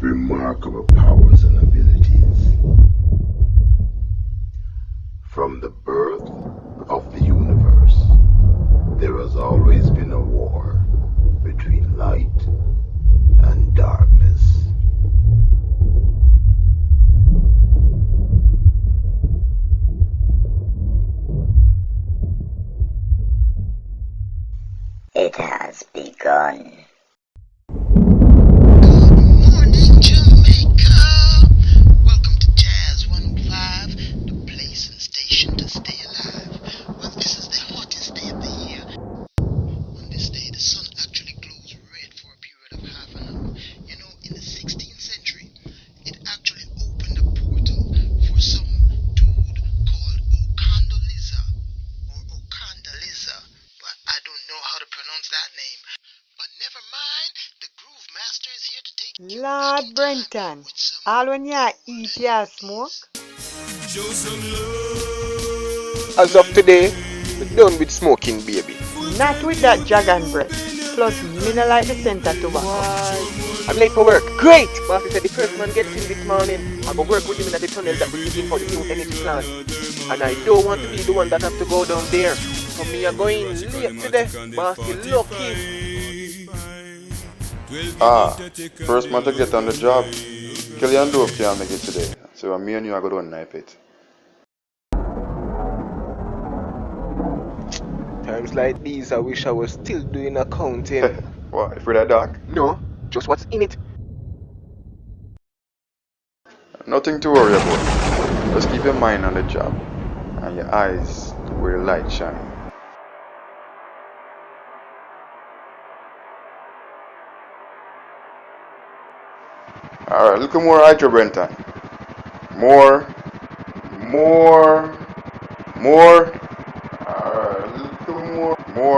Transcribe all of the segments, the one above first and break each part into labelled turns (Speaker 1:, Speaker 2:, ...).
Speaker 1: remarkable powers and abilities. From the birth of the universe, there has always been a war between light and darkness.
Speaker 2: It has begun.
Speaker 3: Morning, Jamaica. Welcome to Jazz 105, the place and station to stay alive. Well, this is the hottest day of the year. On this day, the sun actually glows red for a period of half an hour. You know, in the 16th century, it actually opened a portal for some dude called Okandaliza, or Okandaliza, but I don't know how to pronounce that name. But never mind, the Groove Master is here to take you back
Speaker 4: Lord
Speaker 3: in time
Speaker 4: Brenton,
Speaker 3: with some
Speaker 4: all when you eat, you smoke.
Speaker 5: Show some love.
Speaker 6: As of today, we're done with smoking, baby.
Speaker 4: Not with that dragon breath. Plus, me no like the scent of tobacco.
Speaker 6: I'm late for work. Great! Boss said the first man gets in this morning. I go work with him in the tunnel that we're digging for the new energy plant. And I don't want to be the one that have to go down there. So me are going late today. Boss, you lucky.
Speaker 7: First man to get on the job. Killian Dove can't make it today. So me and you are going to knife it.
Speaker 6: Times like these, I wish I was still doing accounting.
Speaker 7: What, if we're that dark?
Speaker 6: No, just what's in it.
Speaker 7: Nothing to worry about. Just keep your mind on the job. And your eyes where the light shine. Alright, look at more hydro, Brenton. More. Alright, look at more.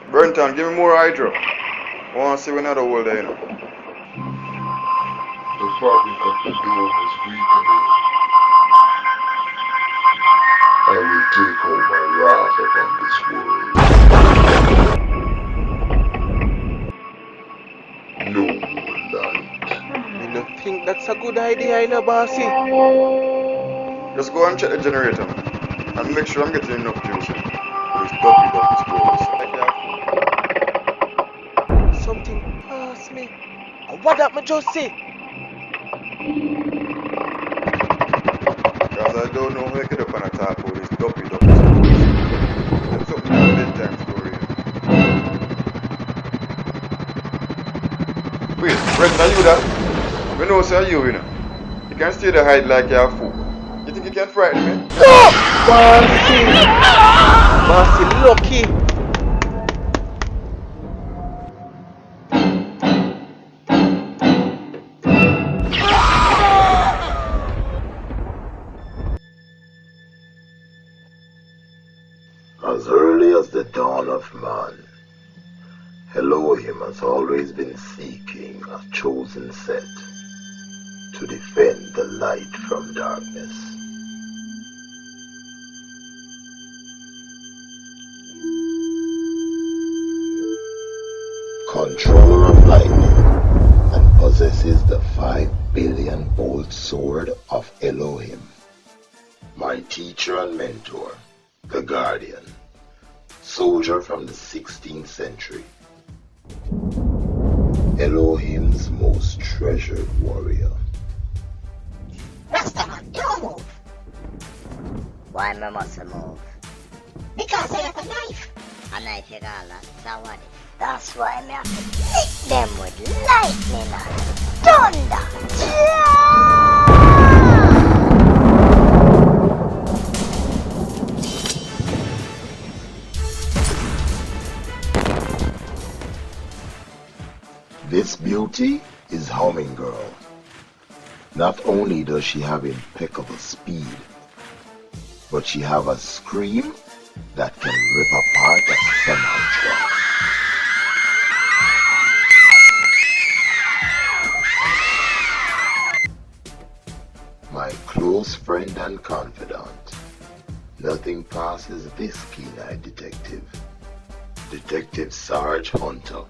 Speaker 7: Brenton, give me more hydro. I want to see another whole day, you know.
Speaker 1: The fabric of the dome is weakening. I will take out my wrath upon this world. No more light.
Speaker 6: I don't think that's a good idea, you know, bossy.
Speaker 7: Just go and check the generator, man. And make sure I'm getting enough juice in. There's double stores.
Speaker 6: Something passed me. What that me just say?
Speaker 7: Because I don't know how I get up on a top of this double stores. That's something like a bedtime story. Wait, Brent, are you that? We know, sir, you know. You can't stay there hide like you're a fool. You think you can frighten me?
Speaker 6: Bossy, lucky.
Speaker 1: As early as the dawn of man, Elohim has always been seeking a chosen set to defend the light from darkness. Controller of lightning, and possesses the 5 billion bolt sword of Elohim. My teacher and mentor, the Guardian, soldier from the 16th century. Elohim's most treasured warrior.
Speaker 2: Rastaman, don't move. Why me mustn't move?
Speaker 8: Because I have a knife.
Speaker 2: A knife you got that, so what? That's why me have to hit them with lightning and thunder.
Speaker 1: This beauty is Humming Girl. Not only does she have impeccable speed, but she have a scream that can rip apart a semi-truck. close friend and confidant. Nothing passes this keen-eyed detective. Detective Sarge Hunter,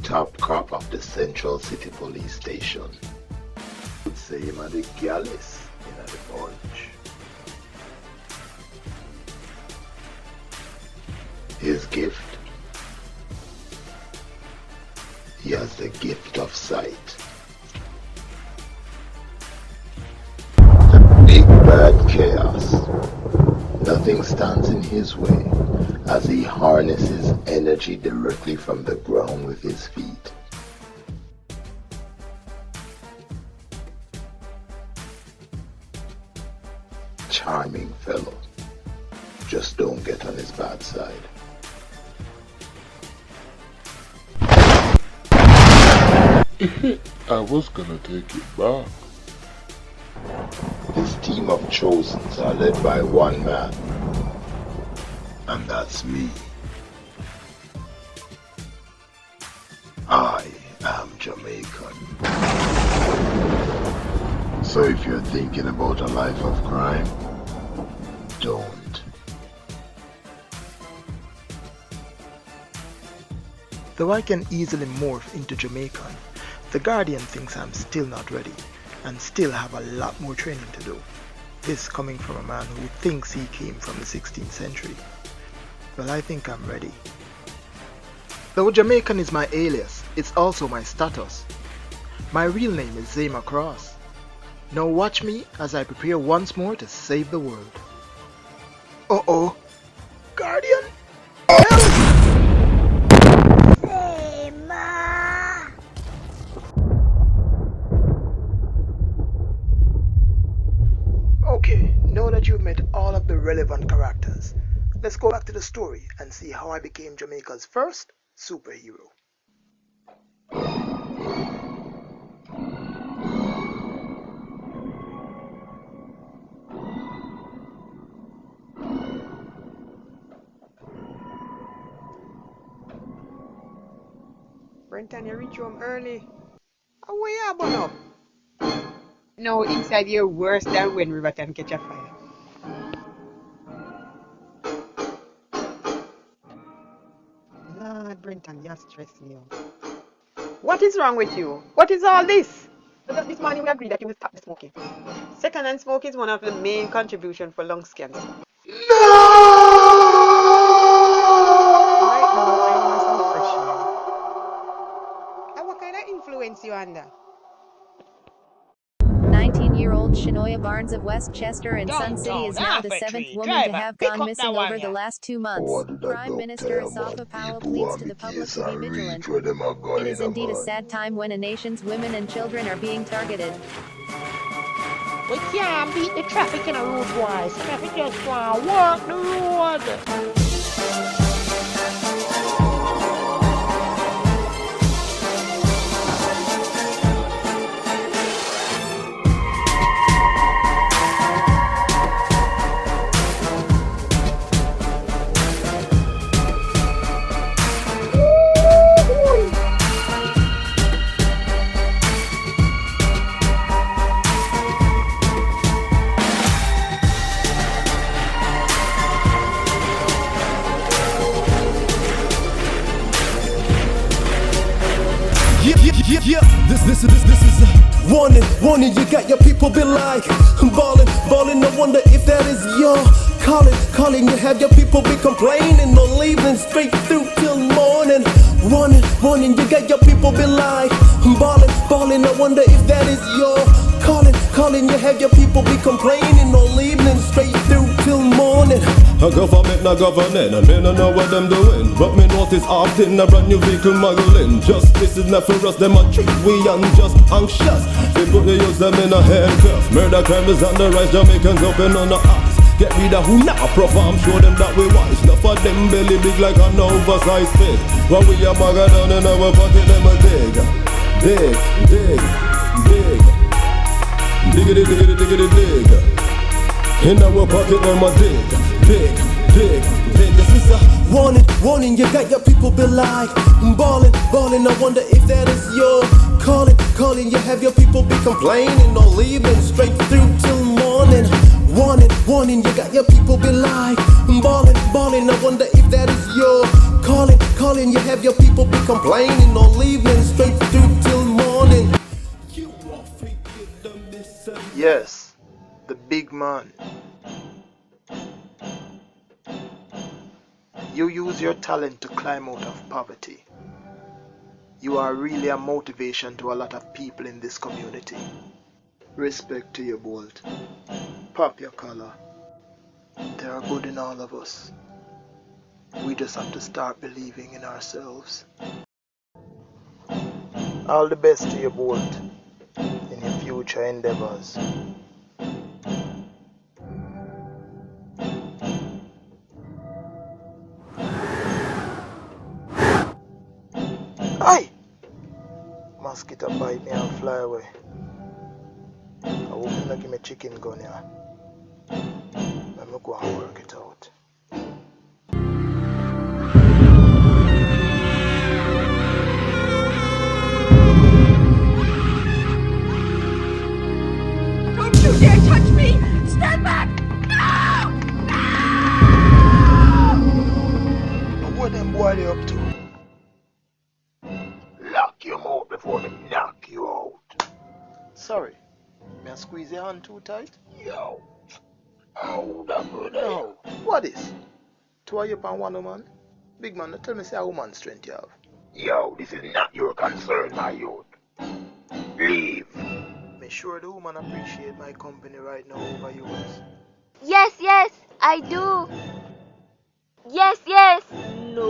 Speaker 1: top cop of the Central City Police Station. Would say him a the gallus in the bunch. His gift? He has the gift of sight. The big bad chaos. Nothing stands in his way as he harnesses energy directly from the ground with his feet. Charming fellow. Just don't get on his bad side.
Speaker 9: I was gonna take it back.
Speaker 1: This team of Chosens are led by one man, and that's me. I am Jamaican. So if you're thinking about a life of crime, don't.
Speaker 10: Though I can easily morph into Jamaican, the Guardian thinks I'm still not ready and still have a lot more training to do. This coming from a man who thinks he came from the 16th century. Well, I think I'm ready. Though Jamaican is my alias, it's also my status. My real name is Zema Cross. Now watch me as I prepare once more to save the world. Uh-oh. Guardian? Okay, now that you've met all of the relevant characters, let's go back to the story and see how I became Jamaica's first superhero.
Speaker 6: Brenton, you reach home early. How way you burn up? No, inside you're worse than when River can catch a fire. Lord, Brenton, you're stressing me out. What is wrong with you? What is all this? This morning we agreed that you will stop the smoking. Second-hand smoke is one of the main contributions for lung cancer. Right now, I want some fresh air. And what kind of influence you under?
Speaker 11: 19-year-old Shanoia Barnes of Westchester and Sun City is now the 7th woman to have gone missing over the last 2 months. Prime Minister Asafa Powell pleads to the public to be vigilant. It is indeed a sad time when a nation's women and children are being targeted.
Speaker 8: We can't beat the traffic in a road, boys. Traffic just want to walk the road.
Speaker 12: Yeah, this is a warning, you got your people be like ballin', no wonder if that is your calling, you have your people be complaining, no leaving straight through till morning, warning, you got your people be like ballin', no wonder if that is your calling, you have your people be complaining, no leaving straight through till morning.
Speaker 13: A government not governing, and me no know what them doing. But me notice often a brand new vehicle muggling. Justice is not for us, them a treat we unjust, anxious. They put the use them in a handcuff. Murder crime is on the rise, Jamaicans open on the eyes. Get rid of who now perform, show them that we wise. Enough of them belly big like an oversized pig. While we a bugger down in our pocket, them a dig. Diggity. In our pocket, them a dig.
Speaker 12: This is a warning, you got your people be like ballin', I wonder if that is your calling, you have your people be complaining, no leaving straight through till morning. evening. Warning, you got your people be like ballin', I wonder if that is your calling, you have your people be complaining all evening, straight through till morning.
Speaker 10: Yes, the big man. You use your talent to climb out of poverty. You are really a motivation to a lot of people in this community. Respect to you, Bolt. Pop your collar. There are good in all of us. We just have to start believing in ourselves. All the best to you, Bolt, in your future endeavors. Aye! Mosquito bite me and fly away. I hope you not give me chicken gun here. Let me go and work it out.
Speaker 14: Don't you dare touch me! Stand back! No!
Speaker 10: But what them boy they up to?
Speaker 1: Lock your mouth before me knock you out.
Speaker 10: Sorry, may I squeeze your hand too tight?
Speaker 1: Yo. Hold up, brother.
Speaker 10: No. What is? Two of you upon one woman? Big man, tell me say a woman strength you have.
Speaker 1: Yo, this is not your concern, my youth. Leave.
Speaker 10: Make sure the woman appreciate my company right now over yours.
Speaker 2: Yes, I do. Yes. No.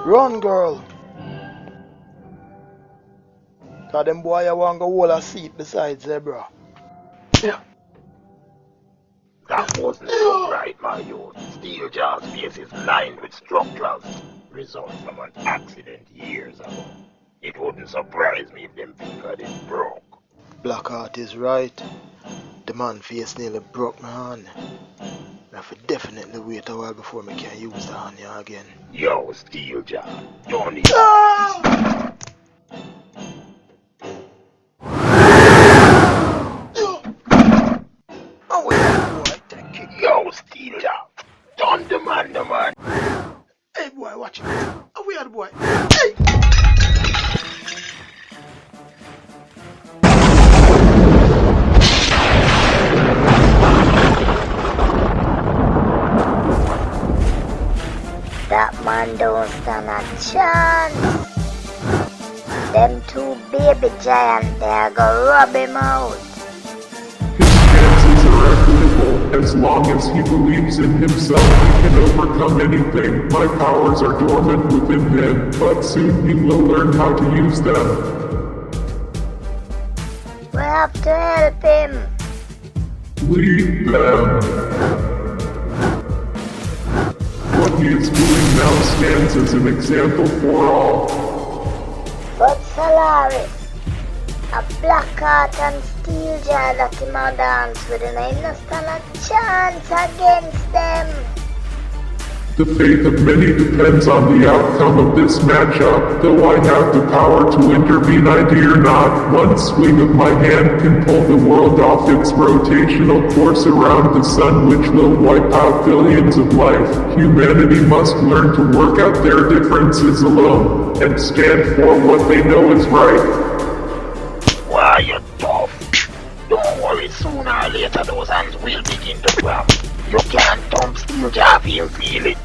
Speaker 10: Run, girl. Cause them boy I want to hold a seat beside Zebra. Yeah.
Speaker 1: That wasn't so right, my youth. Steeljaw's face is lined with structural results from an accident years ago. It wouldn't surprise me if them finger is broke.
Speaker 10: Blackheart is right. The man face nearly broke my hand. I have to definitely wait a while before I can use the hand here again.
Speaker 1: Yo, Steeljaw, don't need
Speaker 10: Oh, wait, boy, take it.
Speaker 1: Yo, Steeljaw, don't demand the man.
Speaker 10: Hey, boy, watch it. Oh, weird boy. Hey!
Speaker 2: That man don't stand a chance. Them two baby giants, they're gonna rub him out.
Speaker 9: His chances are equitable. As long as he believes in himself, he can overcome anything. My powers are dormant within him, but soon he will learn how to use them.
Speaker 2: We have to help him.
Speaker 9: Lead them. What he is doing now stands as an example for all.
Speaker 2: But Solaris, a Blackheart and Steeljaw that him a dance with him, I no stand a chance against them.
Speaker 9: The fate of many depends on the outcome of this matchup. Though I have the power to intervene, I dare not. One swing of my hand can pull the world off its rotational course around the sun, which will wipe out billions of life. Humanity must learn to work out their differences alone, and stand for what they know is right.
Speaker 1: Why, you tough? Don't worry, sooner or later those hands will begin to grab. You can't thump Steeljaw if you feel it.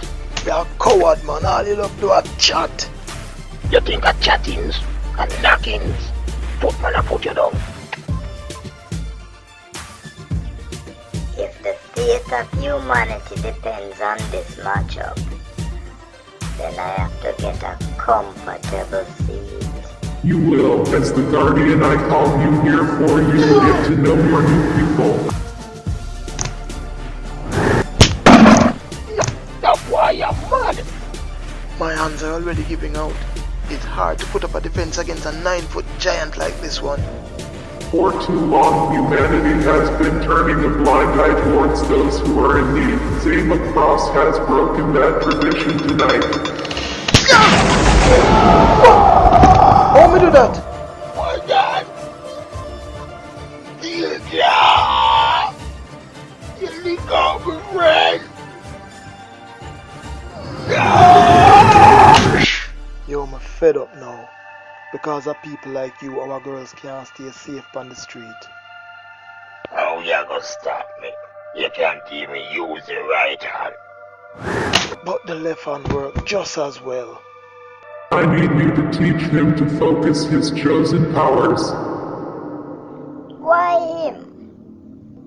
Speaker 10: You're a coward, man. All you love do a chat.
Speaker 1: You think of chattings and knockings? Put man, I put you down.
Speaker 2: If the fate of humanity depends on this matchup, then I have to get a comfortable seat.
Speaker 9: You will. As the Guardian, I call you here for you to get to know your new people.
Speaker 1: Why you mad?
Speaker 10: My hands are already giving out. It's hard to put up a defense against a 9-foot giant like this one.
Speaker 9: For too long, humanity has been turning a blind eye towards those who are in need. Zama Cross has broken that tradition tonight.
Speaker 10: How me do that?
Speaker 1: My God! Steeljaw!
Speaker 10: fed up now. Because of people like you, our girls can't stay safe on the street.
Speaker 1: How you gonna stop me? You can't even use the right hand.
Speaker 10: But the left hand work just as well.
Speaker 9: I need you to teach him to focus his chosen powers.
Speaker 2: Why him?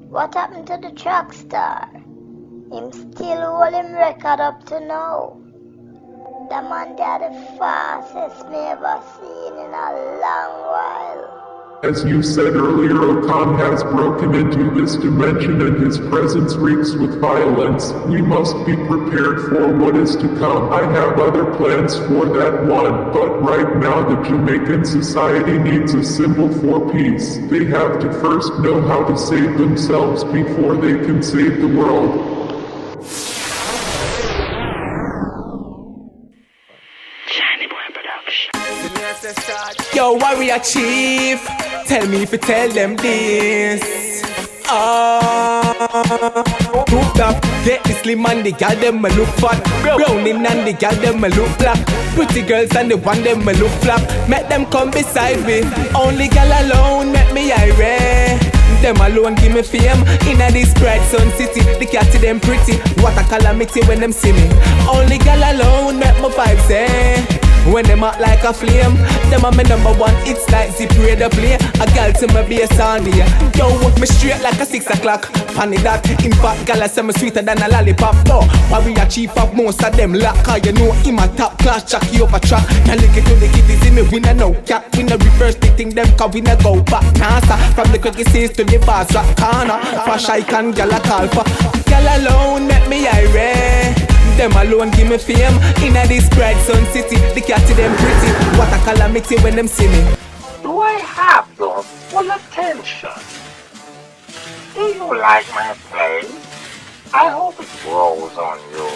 Speaker 2: What happened to the track star? Him still holding record up to now. The man there the fastest me ever seen in a long while.
Speaker 9: As you said earlier, Okan has broken into this dimension and his presence reeks with violence. We must be prepared for what is to come. I have other plans for that one, but right now the Jamaican society needs a symbol for peace. They have to first know how to save themselves before they can save the world.
Speaker 15: Yo, warrior chief, tell me if you tell them this. Too black, get the slim and the gal them a look fat. Browning and the gal them a look black. Pretty girls and the one them a look flap. Make them come beside me. Only gal alone make me irate. Them alone give me fame. Inna this bright sun city, the cat them pretty. What a calamity when them see me. Only gal alone make my vibes when them act like a flame, them are my number one. It's like zip ready to play. A gal to my bass on the yo, me straight like a 6 o'clock. Funny that, in fact, gal I say me sweeter than a lollipop. No, warrior chief of most of them lack. Cause you know him a top class, Jackie over track. Now look it to the kitties in me, we no cat. We no reverse the thing, them cause we no go back. NASA, from the cookie says to the bars rock corner. Fresh icon, gal a call for. Gal alone make me irate. Them alone give me fame. Inna this bright sun city, the cat them pretty. What a calamity when them see me.
Speaker 1: Do I have your full attention? Do you like my play? I hope it grows on you.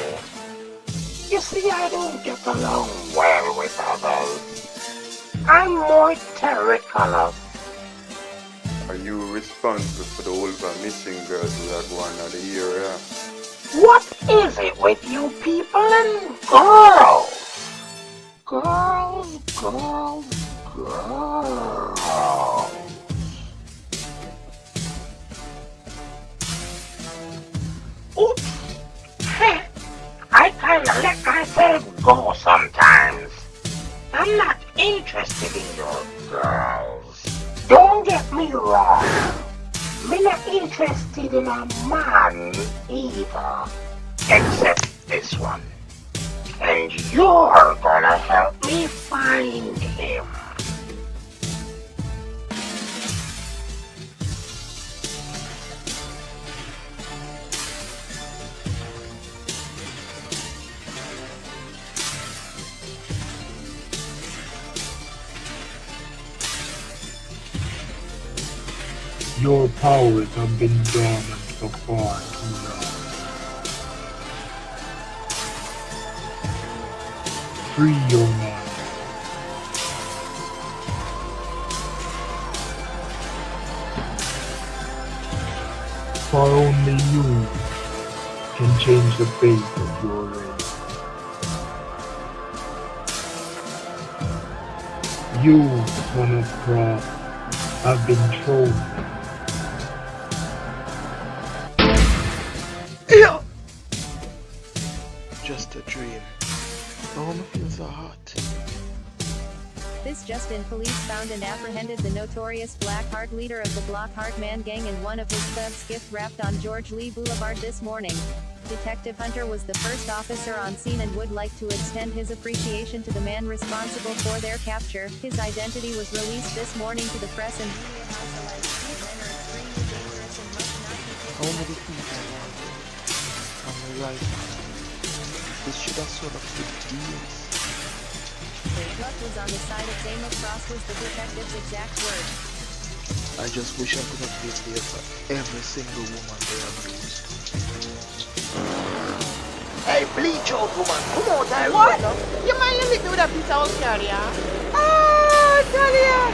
Speaker 1: You see, I don't get along well with others. I'm more territorial.
Speaker 7: Are you responsible for the whole missing girls that are going out of the area?
Speaker 1: What is it with you people and girls? Girls, girls, girls. Oops. I kinda let myself go sometimes. I'm not interested in your girls. Don't get me wrong. Me not interested in a man either, except this one. And you're gonna help me find him.
Speaker 16: Your powers have been dormant for far too long. Free your mind. For only you can change the fate of your race. You, son of Ra, have been chosen.
Speaker 10: Just a dream. No one feels so hot.
Speaker 11: This Justin police found and apprehended the notorious Black Heart leader of the Block Heart Man gang and one of his thugs gift wrapped on George Lee Boulevard this morning. Detective Hunter was the first officer on scene and would like to extend his appreciation to the man responsible for their capture. His identity was released this morning to the press and media house alike. These men are extremely dangerous and must not be taken.
Speaker 10: How many things I want on the right hand? This should have sort of good deals.
Speaker 11: Their luck was on the side of Zama Cross was the detective's exact word.
Speaker 10: I just wish I could have been there for every single woman they have used. Hey, bleach out woman, come out there.
Speaker 8: What? You mind let me do that piece of Australia? Oh, Talia!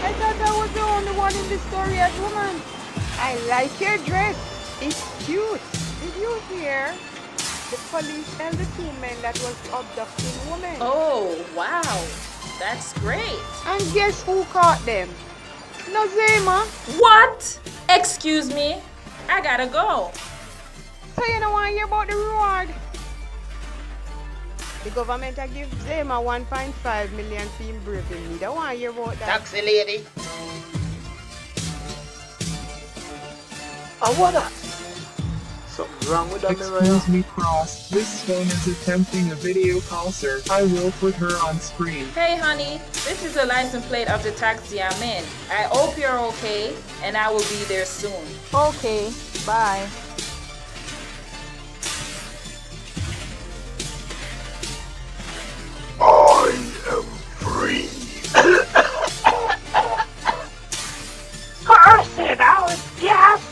Speaker 8: I thought I was the only one in the story as woman. I like your dress. It's cute. Did you hear? The police and the two men that was abducting women.
Speaker 17: Oh, wow. That's great.
Speaker 8: And guess who caught them? No Zema.
Speaker 17: What? Excuse me? I gotta go.
Speaker 8: So you don't want to hear about the reward? The government will give Zema 1.5 million for him braving me. Don't want to hear about that.
Speaker 18: Taxi lady.
Speaker 10: And what that? Something wrong with that mirror?
Speaker 16: Excuse me, Cross. This phone is attempting a video call, sir. I will put her on screen.
Speaker 17: Hey honey, this is the license plate of the taxi I'm in. I hope you're okay, and I will be there soon.
Speaker 8: Okay, bye.
Speaker 1: I am free.
Speaker 2: Carson, I was just...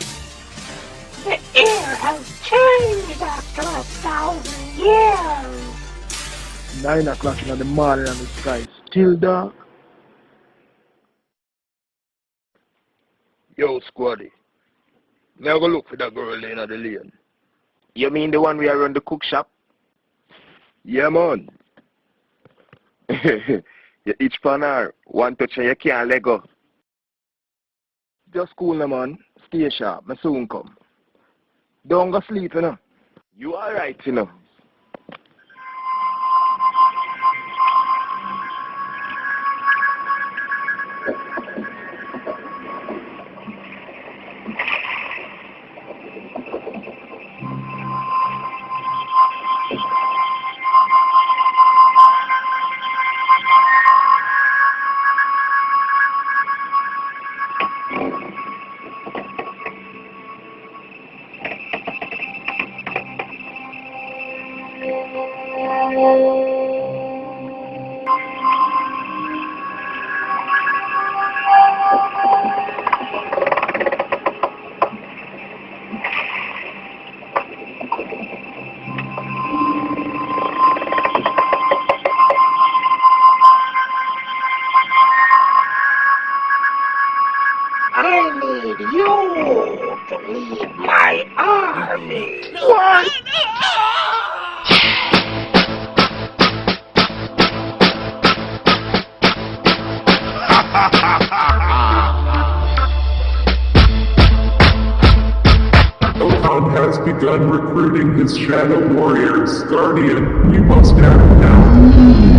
Speaker 2: The air has changed after 1,000 years.
Speaker 10: 9 o'clock in the morning and the sky still dark.
Speaker 1: Yo, Squaddy. Now go look for that girl in the lane.
Speaker 6: You mean the one we are on the cook shop?
Speaker 1: Yeah, man.
Speaker 6: You each pan her, one touch and you can't let go.
Speaker 1: Just cool, man. Stay sharp. I soon come. Don't go sleep, you know.
Speaker 6: You alright, you know.
Speaker 2: I need you to lead my army. What?
Speaker 9: Okan has begun recruiting his shadow warriors. Guardian, we must act now.